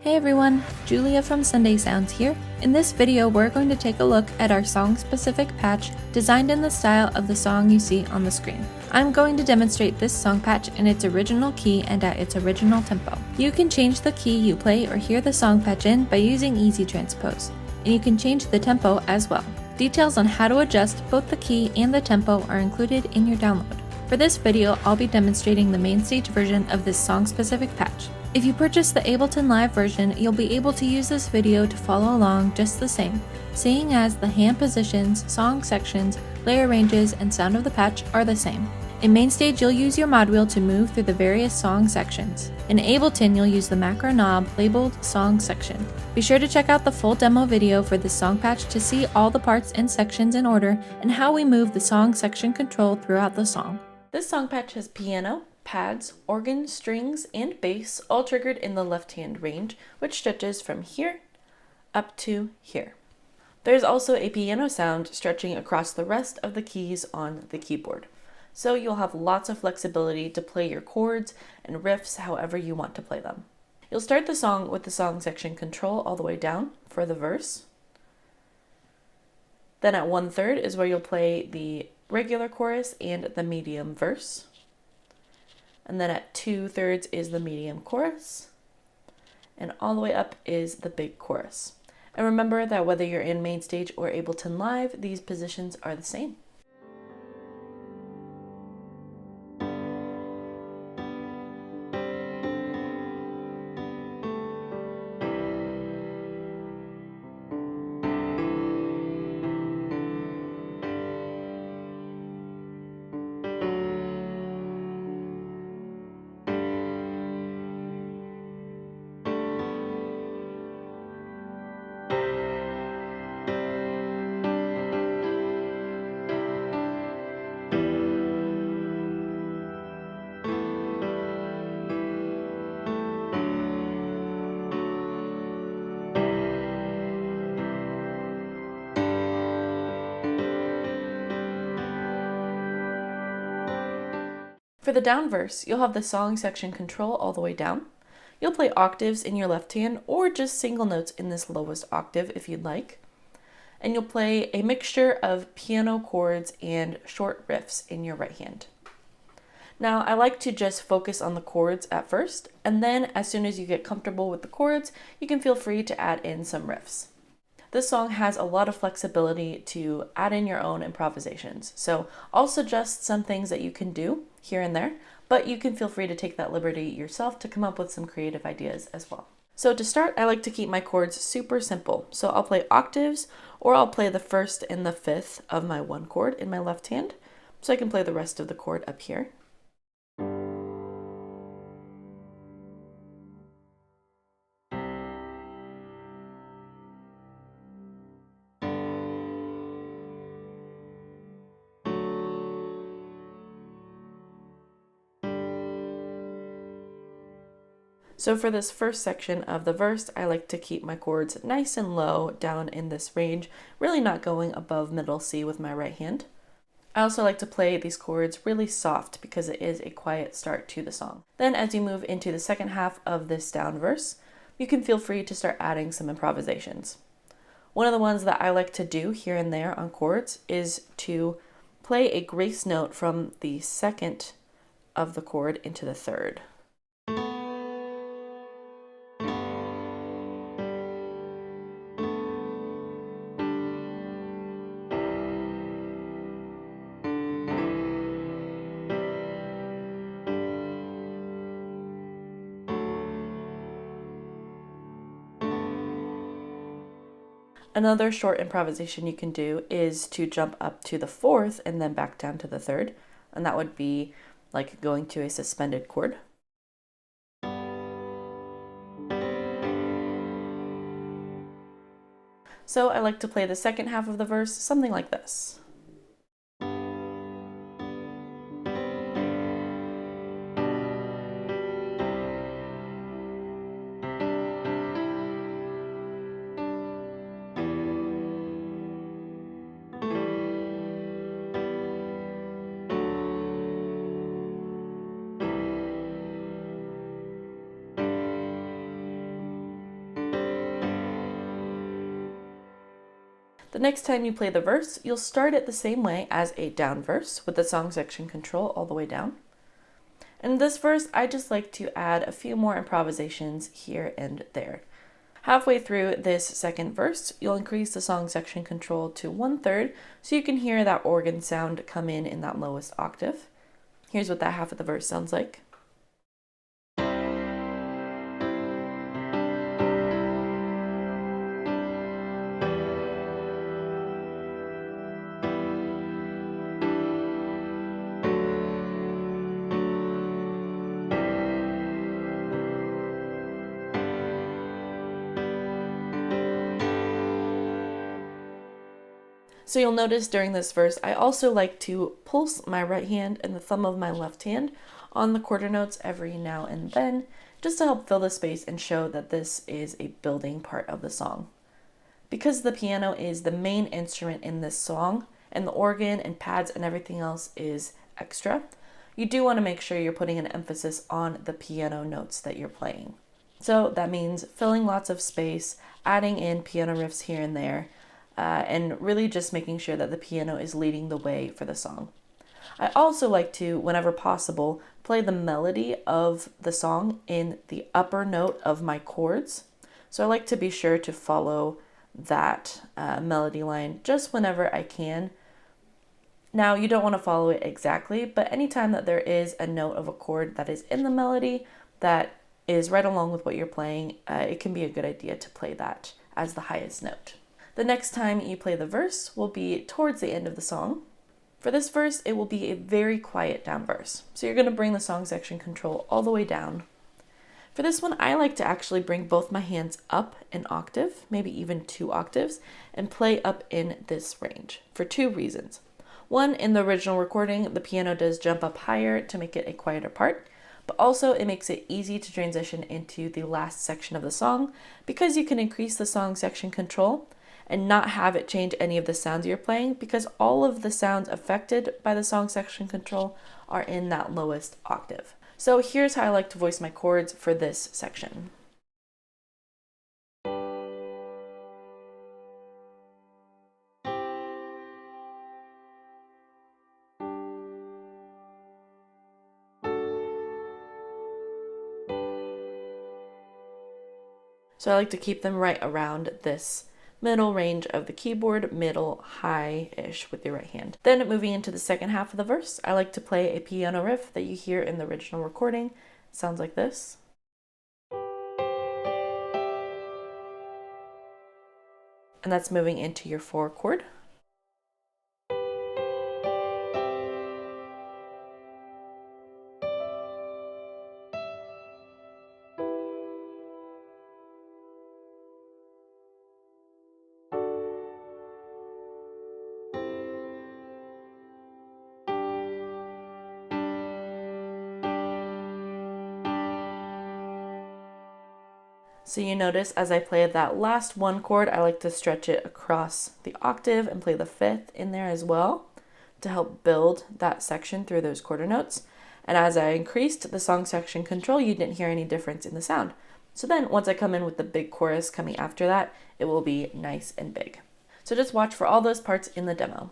Hey everyone, Julia from Sunday Sounds here. In this video, we're going to take a look at our song-specific patch designed in the style of the song you see on the screen. I'm going to demonstrate this song patch in its original key and at its original tempo. You can change the key you play or hear the song patch in by using Easy Transpose, and you can change the tempo as well. Details on how to adjust both the key and the tempo are included in your download. For this video, I'll be demonstrating the MainStage version of this song-specific patch. If you purchase the Ableton Live version, you'll be able to use this video to follow along just the same, seeing as the hand positions, song sections, layer ranges, and sound of the patch are the same. In MainStage, you'll use your mod wheel to move through the various song sections. In Ableton, you'll use the macro knob labeled Song Section. Be sure to check out the full demo video for this song patch to see all the parts and sections in order and how we move the song section control throughout the song. This song patch has piano, pads, organ, strings, and bass all triggered in the left-hand range, which stretches from here up to here. There's also a piano sound stretching across the rest of the keys on the keyboard. So you'll have lots of flexibility to play your chords and riffs however you want to play them. You'll start the song with the song section control all the way down for the verse. Then at 1/3 is where you'll play the regular chorus and the medium verse. And then at 2/3 is the medium chorus. And all the way up is the big chorus. And remember that whether you're in MainStage or Ableton Live, these positions are the same. For the down verse, you'll have the song section control all the way down. You'll play octaves in your left hand or just single notes in this lowest octave if you'd like. And you'll play a mixture of piano chords and short riffs in your right hand. Now, I like to just focus on the chords at first, and then as soon as you get comfortable with the chords, you can feel free to add in some riffs. This song has a lot of flexibility to add in your own improvisations, so I'll suggest some things that you can do here and there, but you can feel free to take that liberty yourself to come up with some creative ideas as well. So to start, I like to keep my chords super simple, so I'll play octaves, or I'll play the first and the fifth of my one chord in my left hand, so I can play the rest of the chord up here. So for this first section of the verse, I like to keep my chords nice and low down in this range, really not going above middle C with my right hand. I also like to play these chords really soft because it is a quiet start to the song. Then as you move into the second half of this down verse, you can feel free to start adding some improvisations. One of the ones that I like to do here and there on chords is to play a grace note from the second of the chord into the third. Another short improvisation you can do is to jump up to the fourth and then back down to the third, and that would be like going to a suspended chord. So I like to play the second half of the verse something like this. The next time you play the verse, you'll start it the same way as a down verse with the song section control all the way down. In this verse, I just like to add a few more improvisations here and there. Halfway through this second verse, you'll increase the song section control to 1/3 so you can hear that organ sound come in that lowest octave. Here's what that half of the verse sounds like. So you'll notice during this verse, I also like to pulse my right hand and the thumb of my left hand on the quarter notes every now and then, just to help fill the space and show that this is a building part of the song. Because the piano is the main instrument in this song, and the organ and pads and everything else is extra, you do want to make sure you're putting an emphasis on the piano notes that you're playing. So that means filling lots of space, adding in piano riffs here and there, and really just making sure that the piano is leading the way for the song. I also like to, whenever possible, play the melody of the song in the upper note of my chords. So I like to be sure to follow that melody line just whenever I can. Now, you don't want to follow it exactly, but anytime that there is a note of a chord that is in the melody that is right along with what you're playing, it can be a good idea to play that as the highest note. The next time you play the verse will be towards the end of the song. For this verse, it will be a very quiet down verse. So you're going to bring the song section control all the way down. For this one, I like to actually bring both my hands up an octave, maybe even 2 octaves, and play up in this range for 2 reasons. One, in the original recording, the piano does jump up higher to make it a quieter part, but also it makes it easy to transition into the last section of the song because you can increase the song section control and not have it change any of the sounds you're playing because all of the sounds affected by the song section control are in that lowest octave. So here's how I like to voice my chords for this section. So I like to keep them right around this middle range of the keyboard, middle, high-ish with your right hand. Then moving into the second half of the verse, I like to play a piano riff that you hear in the original recording. It sounds like this. And that's moving into your 4 chord. So you notice as I play that last 1 chord, I like to stretch it across the octave and play the 5th in there as well to help build that section through those quarter notes. And as I increased the song section control, you didn't hear any difference in the sound. So then once I come in with the big chorus coming after that, it will be nice and big. So just watch for all those parts in the demo.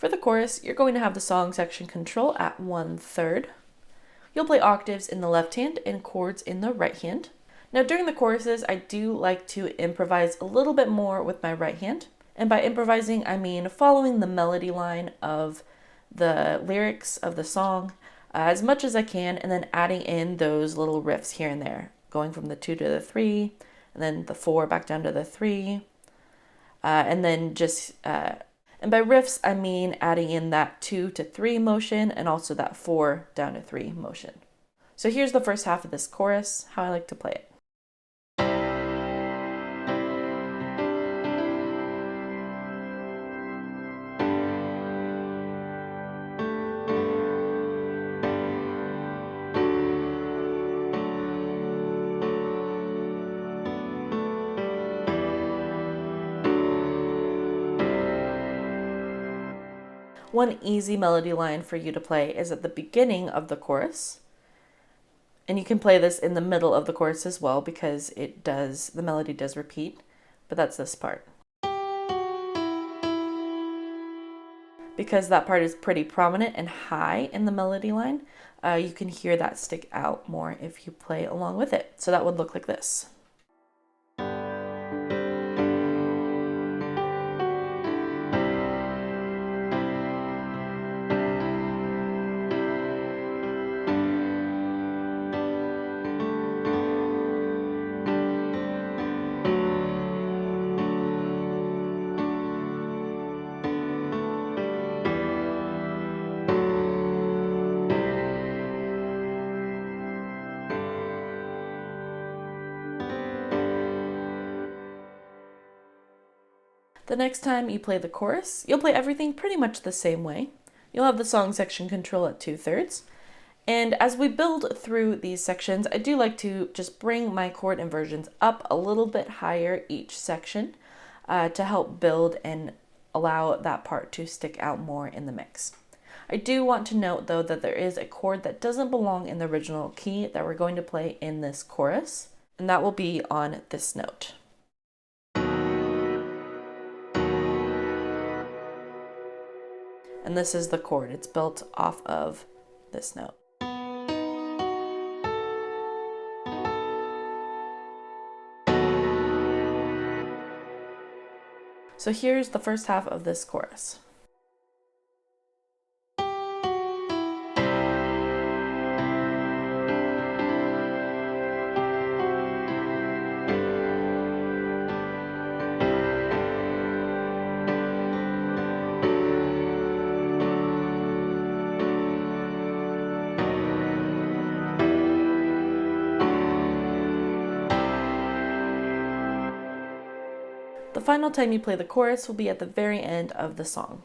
For the chorus, you're going to have the song section control at 1/3. You'll play octaves in the left hand and chords in the right hand. Now during the choruses, I do like to improvise a little bit more with my right hand. And by improvising, I mean following the melody line of the lyrics of the song as much as I can, and then adding in those little riffs here and there, going from the 2 to the 3, and then the 4 back down to the 3, and then just, and by riffs, I mean adding in that 2 to 3 motion and also that 4 down to 3 motion. So here's the first half of this chorus, how I like to play it. One easy melody line for you to play is at the beginning of the chorus. And you can play this in the middle of the chorus as well because the melody does repeat, but that's this part. Because that part is pretty prominent and high in the melody line, you can hear that stick out more if you play along with it. So that would look like this. The next time you play the chorus, you'll play everything pretty much the same way. You'll have the song section control at 2/3. And as we build through these sections, I do like to just bring my chord inversions up a little bit higher each section to help build and allow that part to stick out more in the mix. I do want to note though that there is a chord that doesn't belong in the original key that we're going to play in this chorus, and that will be on this note. And this is the chord. It's built off of this note. So here's the first half of this chorus. The final time you play the chorus will be at the very end of the song.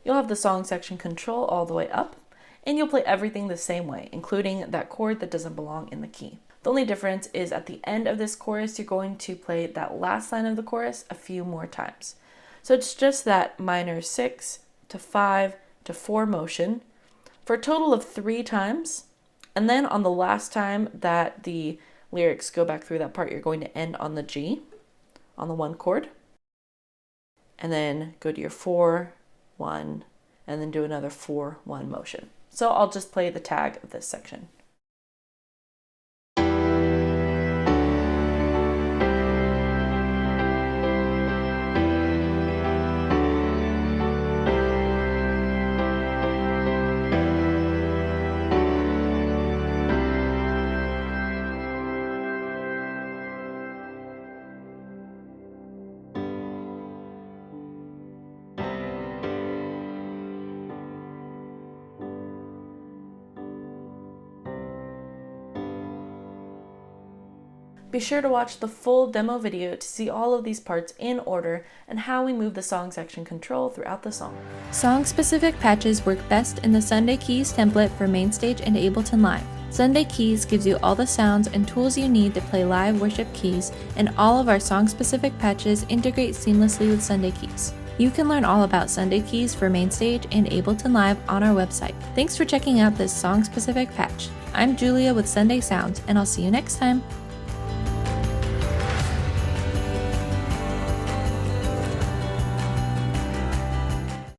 You'll have the song section control all the way up, and you'll play everything the same way, including that chord that doesn't belong in the key. The only difference is at the end of this chorus, you're going to play that last line of the chorus a few more times. So it's just that minor 6 to 5 to 4 motion for a total of 3 times. And then on the last time that the lyrics go back through that part, you're going to end on the G, on the 1 chord. And then go to your 4, 1, and then do another 4, 1 motion. So I'll just play the tag of this section. Be sure to watch the full demo video to see all of these parts in order and how we move the song section control throughout the song. Song-specific patches work best in the Sunday Keys template for MainStage and Ableton Live. Sunday Keys gives you all the sounds and tools you need to play live worship keys, and all of our song-specific patches integrate seamlessly with Sunday Keys. You can learn all about Sunday Keys for MainStage and Ableton Live on our website. Thanks for checking out this song-specific patch. I'm Julia with Sunday Sounds, and I'll see you next time.